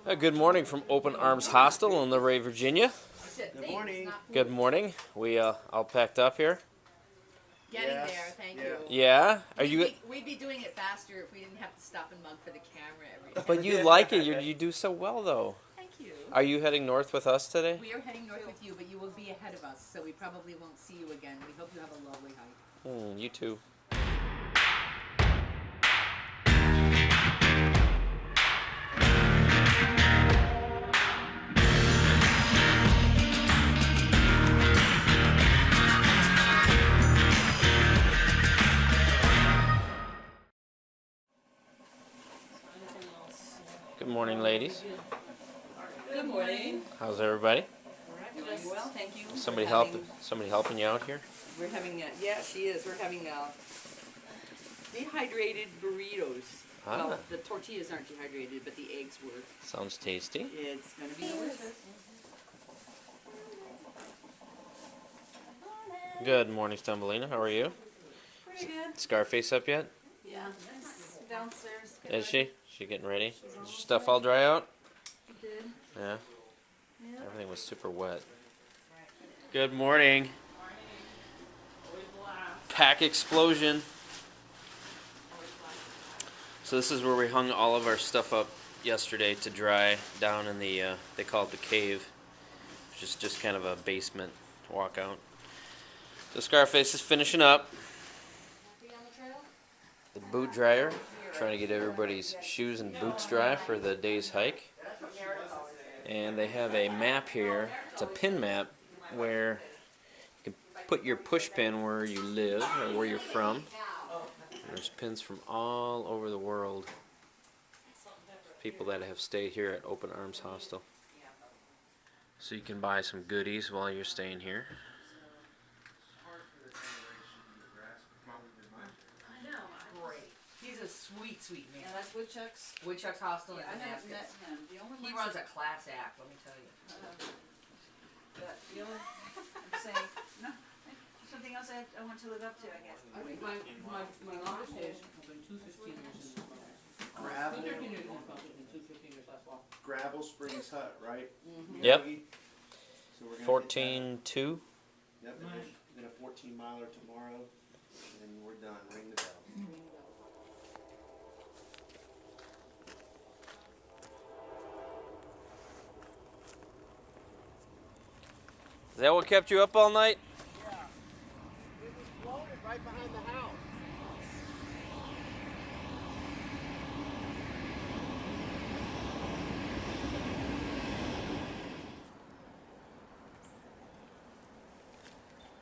Good morning from Open Arms Hostel in Luray, Virginia. Good morning. Good morning. We all packed up here. Getting there, thank you. Yeah. Are you? We'd be doing it faster if we didn't have to stop and mug for the camera every day. But you like it. You do so well, though. Thank you. Are you heading north with us today? We are heading north with you, but you will be ahead of us, so we probably won't see you again. We hope you have a lovely hike. You too. Good morning, ladies. Good morning. How's everybody? Doing well, thank you. Somebody helping you out here? We're having, yeah, she is. We're having dehydrated burritos. Ah. Well, the tortillas aren't dehydrated, but the eggs were. Sounds tasty. It's going to be delicious. Good morning, Stumbleina. How are you? Pretty good. Scarface up yet? Yeah. Downstairs. Is she? She getting ready? Is your stuff all dry out? Did. Yeah. Yep. Everything was super wet. Good morning. Pack explosion. So this is where we hung all of our stuff up yesterday to dry down in the, they call it the cave, which is just kind of a basement walkout. So Scarface is finishing up the boot dryer, trying to get everybody's shoes and boots dry for the day's hike. And they have a map here. It's a pin map where you can put your push pin where you live or where you're from. There's pins from all over the world. People that have stayed here at Open Arms Hostel. So you can buy some goodies while you're staying here. He's a sweet, sweet man. Yeah, that's Woodchuck's. Woodchuck's Hostel in I haven't Damascus. met him. The only He ones runs a class act, let me tell you. But the only, I'm saying, no, something else I want to live up to, I guess. I think my longest days have been 2 15 years in this fall. Gravel, 2 15 years in this fall, 2 15 years last fall. Gravel Springs Hut, right? Yep. So we're gonna 14-2. Yep, we're gonna 14 miler tomorrow, and we're done. Ring the bell. Is that what kept you up all night? Yeah. It was floated right behind the house.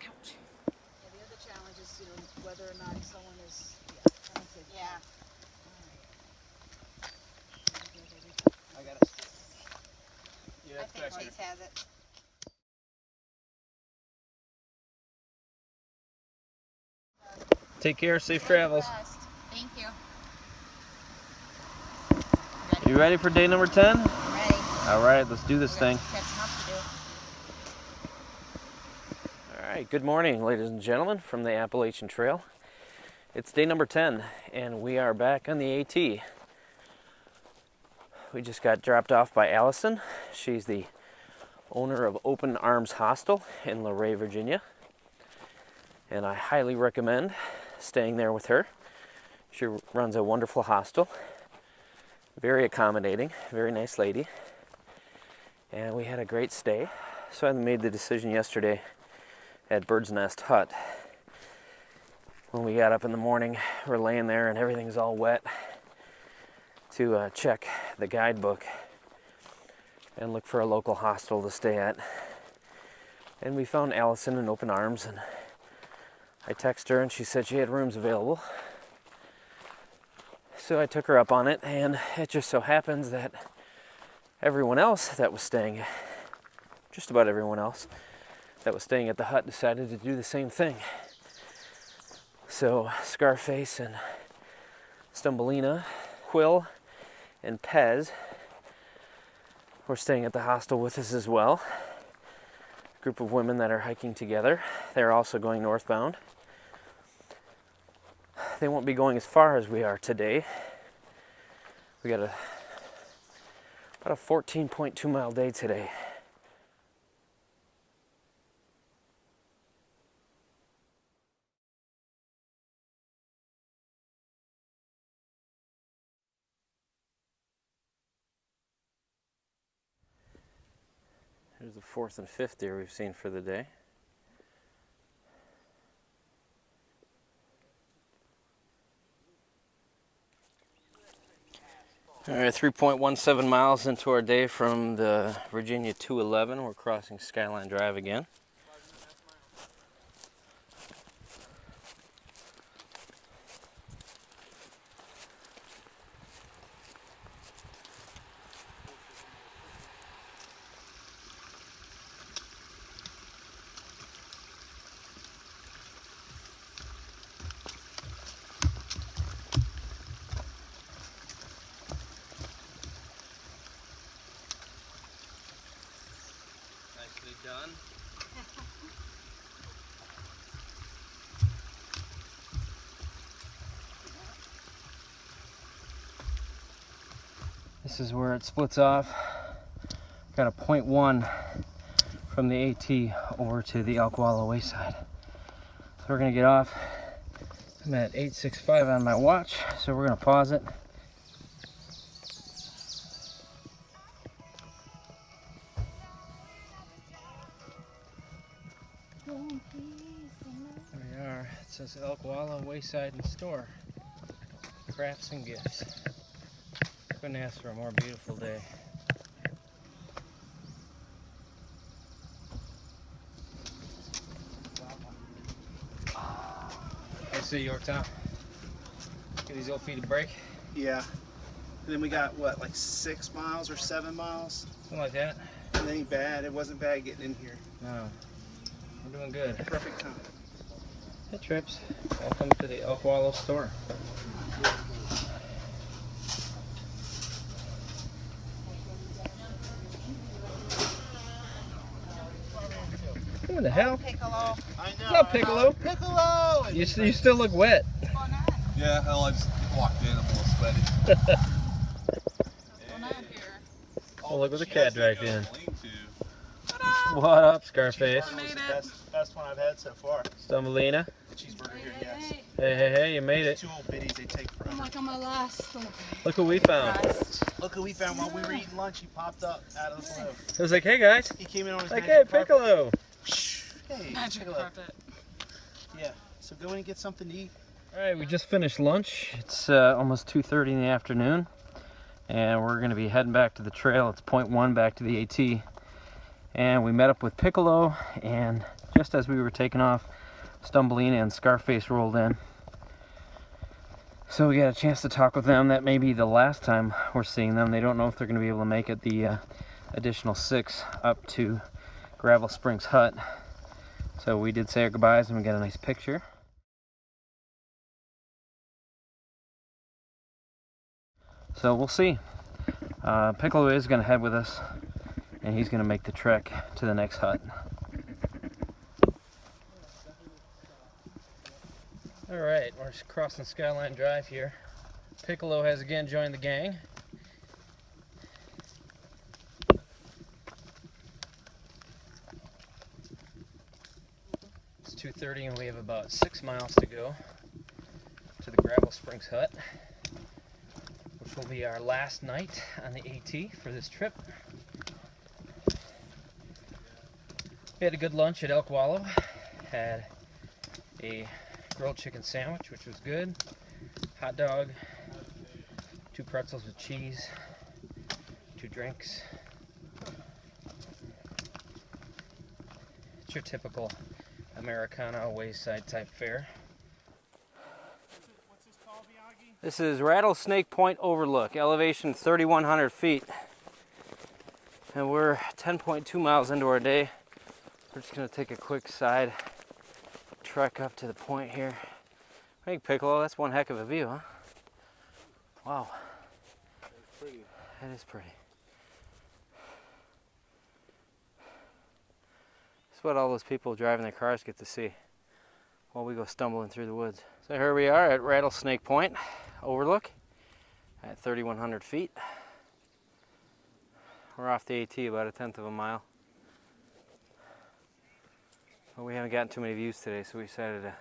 Yeah, the other challenge is, whether or not someone is, talented. Yeah. I got it. Yeah, I think Chase has it. Take care, safe travels. Thank you. You ready for day number 10? Ready. All right, let's do this thing. Catching up to do. All right, good morning, ladies and gentlemen, from the Appalachian Trail. It's day number 10, and we are back on the AT. We just got dropped off by Allison. She's the owner of Open Arms Hostel in Luray, Virginia. And I highly recommend staying there with her. She runs a wonderful hostel. Very accommodating, very nice lady. And we had a great stay. So I made the decision yesterday at Bird's Nest Hut. When we got up in the morning, we're laying there and everything's all wet, to check the guidebook and look for a local hostel to stay at. And we found Allison in Open Arms, and I texted her and she said she had rooms available. So I took her up on it, and it just so happens that everyone else that was staying, just about everyone else that was staying at the hut, decided to do the same thing. So Scarface and Stumbleina, Quill, and Pez were staying at the hostel with us as well. A group of women that are hiking together. They're also going northbound. They won't be going as far as we are today. We got about About a 14.2 mile day today. Here's the fourth and fifth deer we've seen for the day. All right, 3.17 miles into our day from the Virginia 211. We're crossing Skyline Drive again. Nicely done. This is where it splits off. Got a 0.1 from the AT over to the Elk Wallow wayside. So we're gonna get off. I'm at 8:65 on my watch, so we're gonna pause it. There we are. It says Elk Wallow Wayside and Store. Crafts and gifts. Couldn't ask for a more beautiful day. I see Yorktown. Give these old feet a break. Yeah. And then we got what, like 6 miles or 7 miles? Something like that. It ain't bad. It wasn't bad getting in here. No. We're doing good. Perfect time. Hey Trips. Welcome to the Elk Wallow store. What the hell? Piccolo. I know. What's up, Piccolo? Piccolo! You still look wet. What's going on? Yeah, hell, I just walked in, I'm a little sweaty. What's going on here? Oh, look what the cat dragged in. Ta-da! What up, Scarface? Cheeseburger was the best one I've had so far. Stumbleina. The cheeseburger here, yes. Hey, you made it. Two old biddies, they take forever. I'm like on my last. Look what we found. Look who we found while we were eating lunch. He popped up out of the blue. It was like, hey guys. He came in on his Like, magic hey, Piccolo. carpet. Hey, Magic Piccolo. carpet. Yeah, so go in and get something to eat. All right, we just finished lunch. It's almost 2:30 in the afternoon, and we're gonna be heading back to the trail. It's 0.1 back to the AT, and we met up with Piccolo, and just as we were taking off, Stumbleina and Scarface rolled in. So we got a chance to talk with them. That may be the last time we're seeing them. They don't know if they're gonna be able to make it the additional 6 up to Gravel Springs Hut. So we did say our goodbyes and we got a nice picture. So we'll see. Piccolo is going to head with us, and he's going to make the trek to the next hut. Alright, we're just crossing Skyline Drive here. Piccolo has again joined the gang. It's 2:30 and we have about 6 miles to go to the Gravel Springs Hut, which will be our last night on the AT for this trip. We had a good lunch at Elk Wallow. Had a grilled chicken sandwich, which was good. Hot dog, 2 pretzels with cheese, 2 drinks. It's your typical Americana wayside type fare. What's this called, Miyagi? This is Rattlesnake Point Overlook, elevation 3,100 feet. And we're 10.2 miles into our day. We're just gonna take a quick side trek up to the point here. I think, Piccolo, that's one heck of a view, huh? Wow. It's pretty. That is pretty. That's what all those people driving their cars get to see while we go stumbling through the woods. So here we are at Rattlesnake Point Overlook at 3,100 feet. We're off the AT about 1/10 of a mile. But we haven't gotten too many views today, so we decided to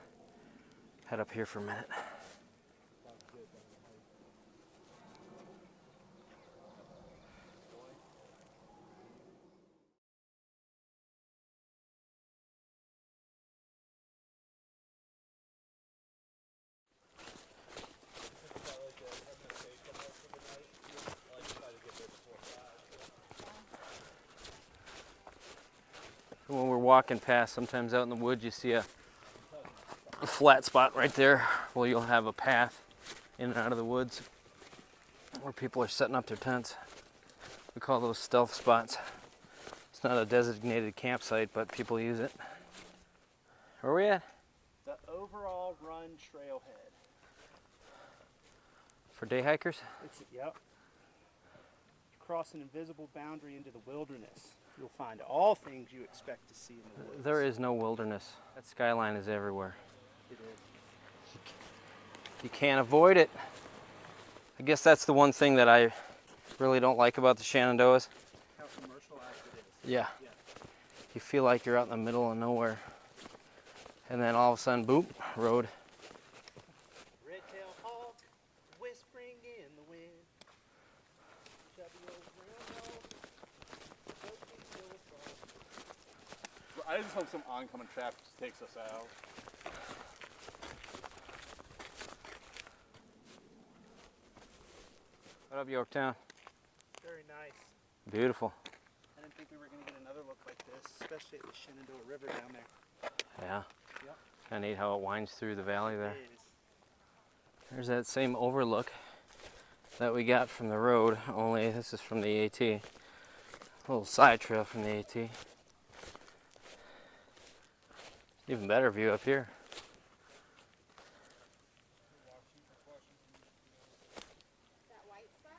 head up here for a minute. When we're walking past, sometimes out in the woods, you see a flat spot right there where you'll have a path in and out of the woods where people are setting up their tents. We call those stealth spots. It's not a designated campsite, but people use it. Where are we at? The overall run trailhead. For day hikers? Yep. Cross an invisible boundary into the wilderness. You'll find all things you expect to see in the woods. There is no wilderness. That skyline is everywhere. It is. You can't avoid it. I guess that's the one thing that I really don't like about the Shenandoahs. How commercialized it is. Yeah. Yeah. You feel like you're out in the middle of nowhere. And then all of a sudden, boom, road. Red-tailed hawk, whispering in the wind. Chubby old railroad, floating still across. I just hope some oncoming traffic takes us out. What up, Yorktown? Very nice. Beautiful. I didn't think we were going to get another look like this, especially at the Shenandoah River down there. Yeah. Yep. Kind of neat how it winds through the valley there. It is. There's that same overlook that we got from the road, only this is from the AT. A little side trail from the AT. Even better view up here. That white spot?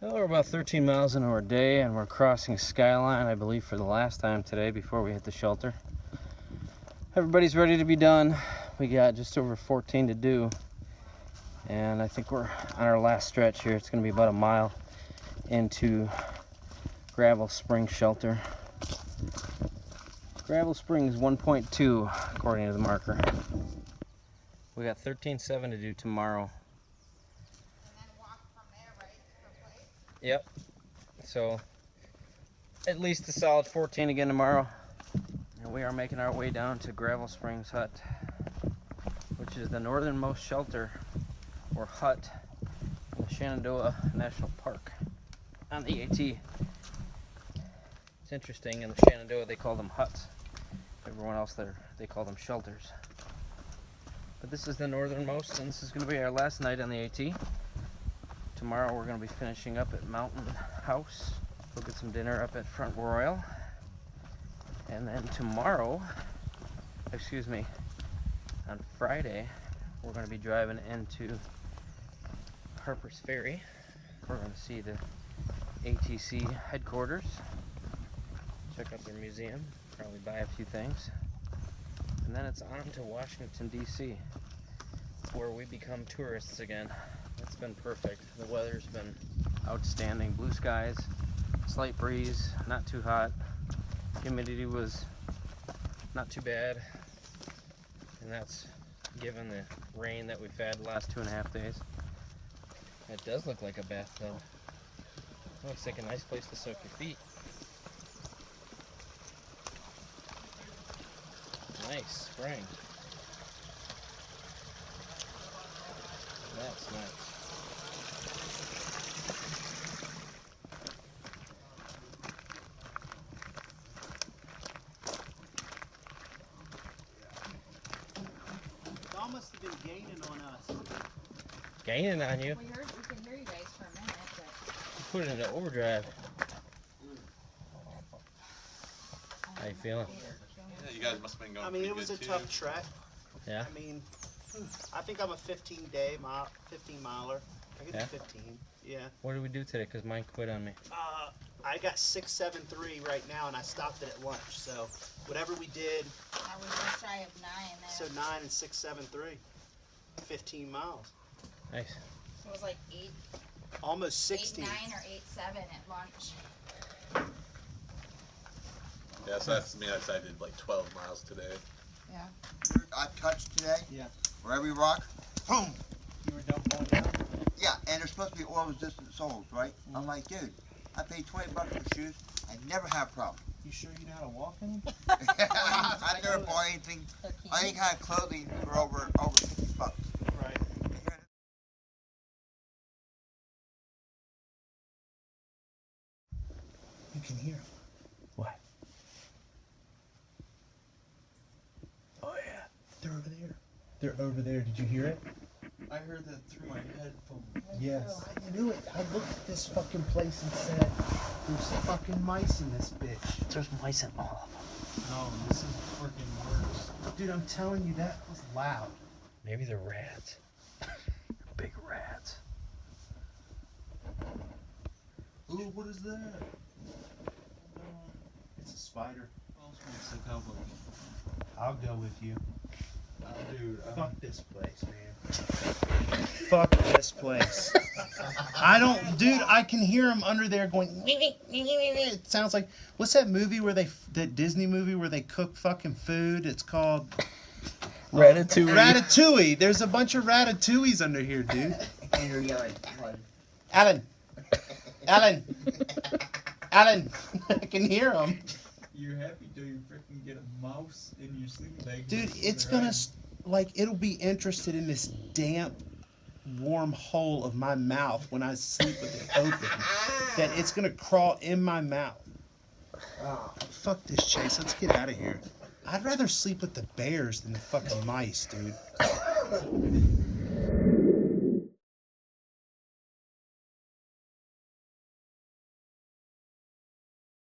Well, we're about 13 miles into our day, and we're crossing Skyline, I believe, for the last time today before we hit the shelter. Everybody's ready to be done. We got just over 14 to do, and I think we're on our last stretch here. It's going to be about a mile into Gravel Spring Shelter. Gravel Spring is 1.2 according to the marker. We got 13.7 to do tomorrow. And then walk from there, right? To her place? Yep. So at least a solid 14 again tomorrow. And we are making our way down to Gravel Springs Hut, which is the northernmost shelter or hut in the Shenandoah National Park on the AT. It's interesting, in the Shenandoah they call them huts. Everyone else there, they call them shelters. But this is the northernmost, and this is going to be our last night on the AT. Tomorrow we're going to be finishing up at Mountain House. We'll get some dinner up at Front Royal. And then tomorrow, on Friday, we're going to be driving into Harper's Ferry. We're going to see the ATC headquarters, check out their museum, probably buy a few things. And then it's on to Washington, D.C., where we become tourists again. It's been perfect. The weather's been outstanding. Blue skies, slight breeze, not too hot. Humidity was not too bad. And that's given the rain that we've had the last 2.5 days. It does look like a bath though. Looks like a nice place to soak your feet. Nice spring. That's nice. Y'all must have been gaining on us. Gaining on you. We can hear you guys for a minute, but Put it into overdrive. How you feeling? Yeah, you guys must have been going I mean, pretty it was a good, tough too. trek. Yeah? I mean, I think I'm a 15 miler. I can Yeah? do 15. Yeah. What did we do today? Because mine quit on me. I got 673 right now, and I stopped it at lunch. So whatever we did, I was just shy of 9 there. so 9 and 673, 15 miles. Nice. It was like 8, Almost 16. 8, 9 or 8, 7 at lunch. Yeah, so that's me. I did like 12 miles today. Yeah. I touched today. Yeah. For every rock, boom. You were going down? Yeah, and they're supposed to be oil resistant soles, right? I'm like, dude, I paid $20 for shoes. I never have a problem. You sure you know how to walk in them? I never bought anything, any kind of clothing for over $50. Right. You can hear them. What? Oh yeah. They're over there. They're over there. Did you hear it? I heard that through my headphones. Yes. I knew it. I looked at this fucking place and said, there's fucking mice in this bitch. There's mice in all of them. No, this is freaking worse. Dude, I'm telling you, that was loud. Maybe they're rats. Big rats. Ooh, what is that? It's a spider. Smells like cowboy. I'll go with you. Dude, Fuck this place, man. Fuck this place. I don't, dude, I can hear them under there going, it sounds like, what's that movie where that Disney movie where they cook fucking food? It's called Ratatouille. Ratatouille. There's a bunch of Ratatouilles under here, dude. And you're yelling, Alan. Alan. I can hear them. you're happy till you freaking get a mouse in your sleeping bag. Dude, it's gonna, like, it'll be interested in this damp, warm hole of my mouth when I sleep with it open. That it's gonna crawl in my mouth. Oh, fuck this, Chase. Let's get out of here. I'd rather sleep with the bears than the fucking mice, dude.